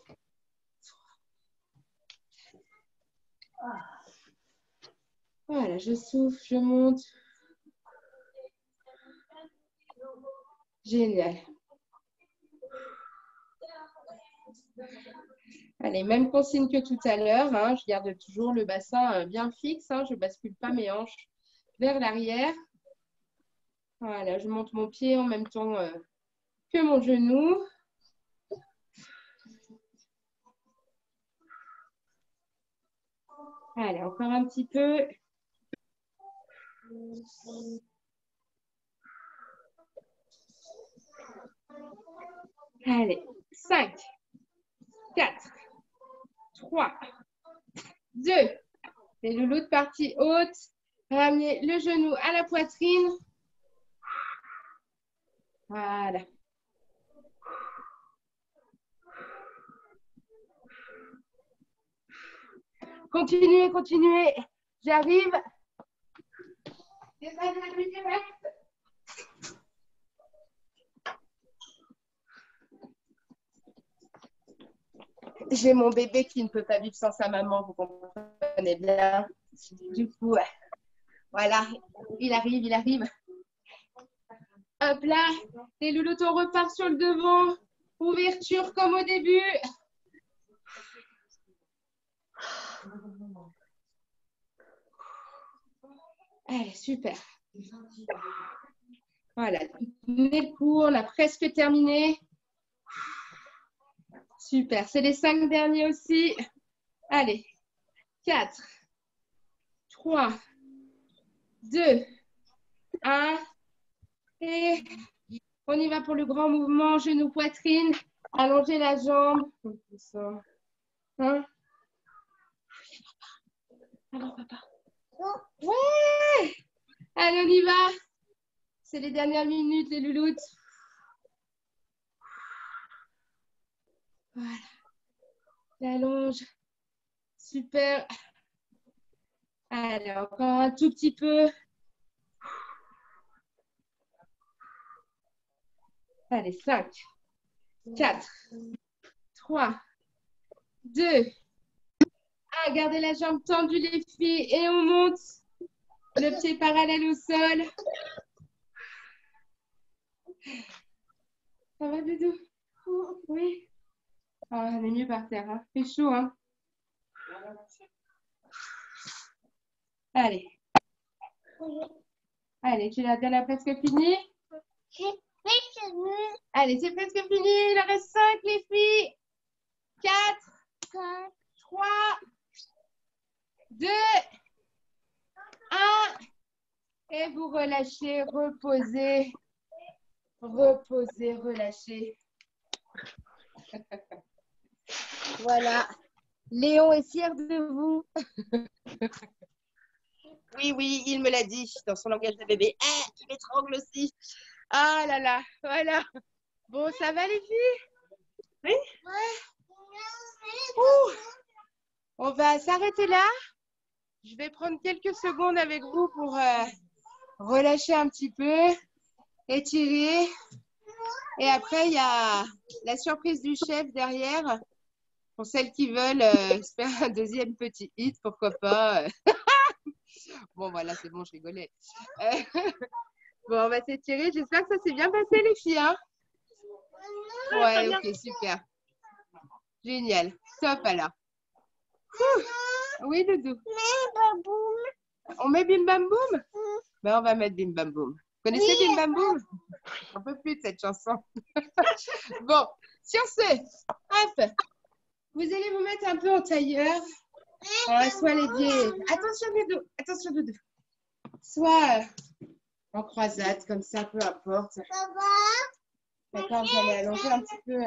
Voilà, je souffle, je monte. Génial. Allez, même consigne que tout à l'heure. Je garde toujours le bassin bien fixe. Je ne bascule pas mes hanches vers l'arrière. Voilà, je monte mon pied en même temps que mon genou. Allez, encore un petit peu. Allez, 5, 4, 3, 2. Les loulous de partie haute. Ramenez le genou à la poitrine. Voilà. Continuez, continuez. J'arrive. J'ai mon bébé qui ne peut pas vivre sans sa maman, vous comprenez bien. Du coup, voilà, il arrive, il arrive. Hop là, les loulous, on repart sur le devant. Ouverture comme au début. Allez, super. Voilà, tenez le coup, on a presque terminé. Super, c'est les 5 derniers aussi. Allez, 4, 3, 2, 1. Et on y va pour le grand mouvement, genou, poitrine. Allongez la jambe. Hein? Alors, papa. Ouais! Allez, on y va. C'est les dernières minutes, les louloutes. Voilà. L'allonge. Super. Allez, encore un tout petit peu. Allez, 5, 4, 3, 2, 1. Gardez la jambe tendue, les filles. Et on monte. Le pied parallèle au sol. Ça va, Doudou? Oui. Ah, on est mieux par terre. Hein. C'est chaud, hein? Allez. Allez, tu l'as presque fini? Allez, c'est presque fini. Il en reste 5, les filles. 4, 3, 2, 1. Et vous relâchez, reposez. Reposez, relâchez. Voilà. Léon est fier de vous. Oui, oui, il me l'a dit dans son langage de bébé. Ah, il m'étrangle aussi. Ah là là, voilà. Bon, ça va les filles? Oui? Ouais. On va s'arrêter là. Je vais prendre quelques secondes avec vous pour relâcher un petit peu, étirer. Et après, il y a la surprise du chef derrière. Pour celles qui veulent se faire un deuxième petit hit, pourquoi pas. Bon, voilà, c'est bon, je rigolais. Bon, on va s'étirer. J'espère que ça s'est bien passé, les filles. Hein? Ouais, ok, super. Génial. Top, alors. Oui, Doudou. On met bim bam boum? Ben, on va mettre bim bam boum. Vous connaissez bim bam boum? On peut plus de cette chanson. Bon, sur ce, hop, vous allez vous mettre un peu en tailleur. Soit les pieds. Attention, Doudou. Soit en croisade, comme ça, peu importe. D'accord, vous allez allonger un petit peu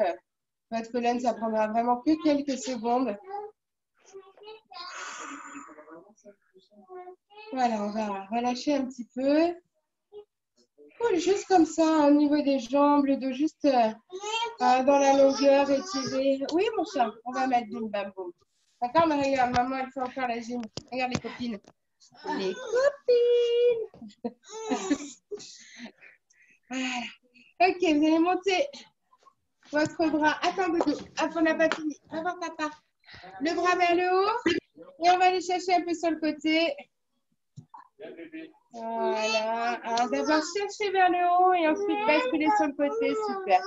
votre colonne. Ça prendra vraiment que quelques secondes. Voilà, on va relâcher un petit peu. Cool, juste comme ça, au niveau des jambes, le dos juste dans la longueur, étiré. Oui, mon chat, on va mettre bim bam boum. D'accord, mais regarde, maman, elle fait encore la gym. Regarde les copines. Les copines. Voilà. Ok, vous allez monter votre bras. Attends, Doudou. Hop, on n'a pas fini. Va voir papa. Le bras vers le haut. Et on va aller chercher un peu sur le côté. Voilà. Alors, d'abord, chercher vers le haut et ensuite basculer sur le côté. Super.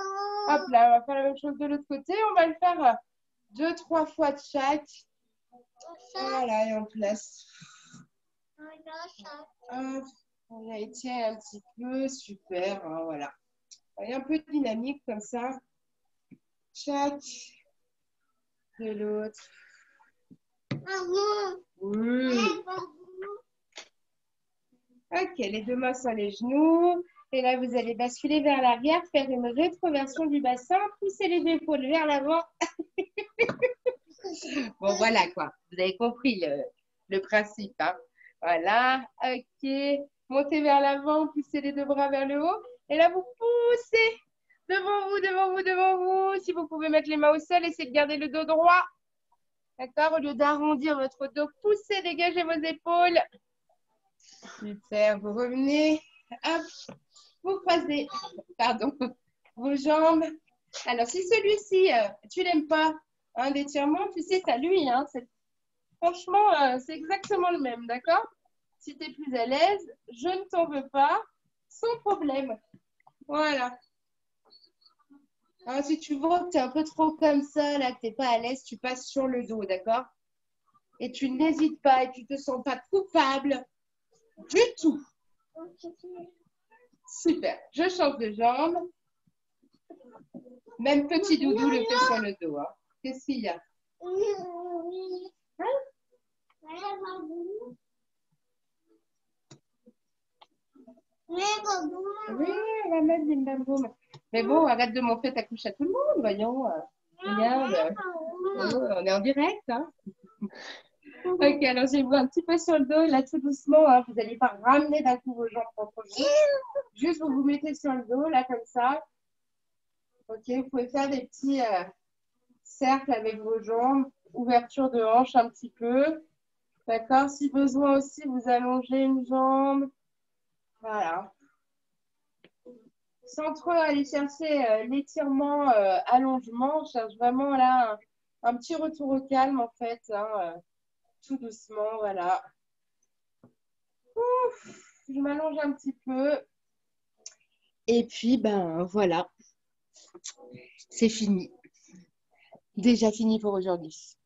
Hop là, on va faire la même chose de l'autre côté. On va le faire 2-3 fois de chaque. Voilà, et on place. Hop, on va étirer un petit peu. Super. Hein, voilà. Et un peu de dynamique comme ça. Chaque de l'autre. Oui. Ok, les deux mains sur les genoux. Et là, vous allez basculer vers l'arrière, faire une rétroversion du bassin, pousser les épaules vers l'avant. Bon, voilà quoi. Vous avez compris le principe. Hein. Voilà. Ok. Montez vers l'avant, poussez les deux bras vers le haut. Et là, vous poussez devant vous, devant vous, devant vous. Si vous pouvez mettre les mains au sol, essayez de garder le dos droit. D'accord? Au lieu d'arrondir votre dos, poussez, dégagez vos épaules. Super. Vous revenez. Hop. Vous croisez, pardon, vos jambes. Alors, si celui-ci, tu l'aimes pas, un d'étirement, tu sais, c'est à lui. Hein, franchement, c'est exactement le même, d'accord? Si tu es plus à l'aise, je ne t'en veux pas, sans problème. Voilà. Alors, si tu vois que tu es un peu trop comme ça, là, que tu n'es pas à l'aise, tu passes sur le dos, d'accord? Et tu n'hésites pas et tu ne te sens pas coupable du tout. Super. Je change de jambe. Même petit doudou le fait sur le dos. Hein. Qu'est-ce qu'il y a? Hein? Oui, on va mettre une baboum. Mais bon, arrête de montrer ta couche à tout le monde, voyons. Regarde. Oh, on est en direct, hein? Ok, alors je vais vous un petit peu sur le dos, là, tout doucement. Hein. Vous n'allez pas ramener d'un coup vos jambes contre vous. Juste, vous vous mettez sur le dos, là, comme ça. Ok, vous pouvez faire des petits cercles avec vos jambes. Ouverture de hanche un petit peu. D'accord? Si besoin aussi, vous allongez une jambe. Voilà. Sans trop aller chercher l'étirement, allongement, on cherche vraiment là un petit retour au calme en fait, hein, tout doucement, voilà. Ouf, je m'allonge un petit peu. Et puis, ben voilà, c'est fini. Déjà fini pour aujourd'hui.